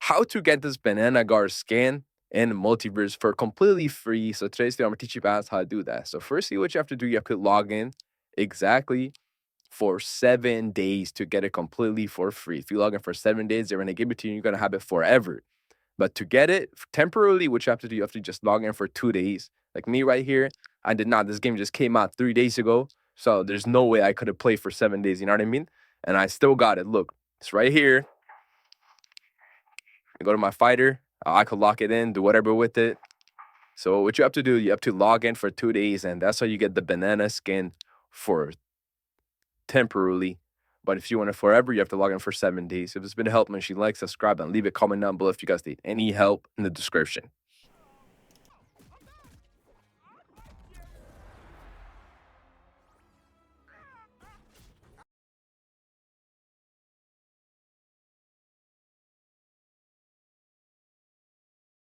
how to get this banana guard skin in MultiVersus for completely free. So today's video, I'm gonna teach you guys how to do that. So firstly, what you have to do, you have to log in exactly for 7 days to get it completely for free. If you log in for 7 days, they're gonna give it to you. You're gonna have it forever. But to get it temporarily, what you have to do, you have to just log in for 2 days. Like me right here, I did not. This game just came out 3 days ago. So there's no way I could have played for 7 days. You know what I mean? And I still got it. Look, it's right here. I go to my fighter. I could lock it in, do whatever with it. So what you have to do, you have to log in for 2 days, and that's how you get the banana skin for temporarily. But if you want it forever, you have to log in for 7 days. If it's been a help, make sure you like, subscribe, and leave a comment down below if you guys need any help in the description.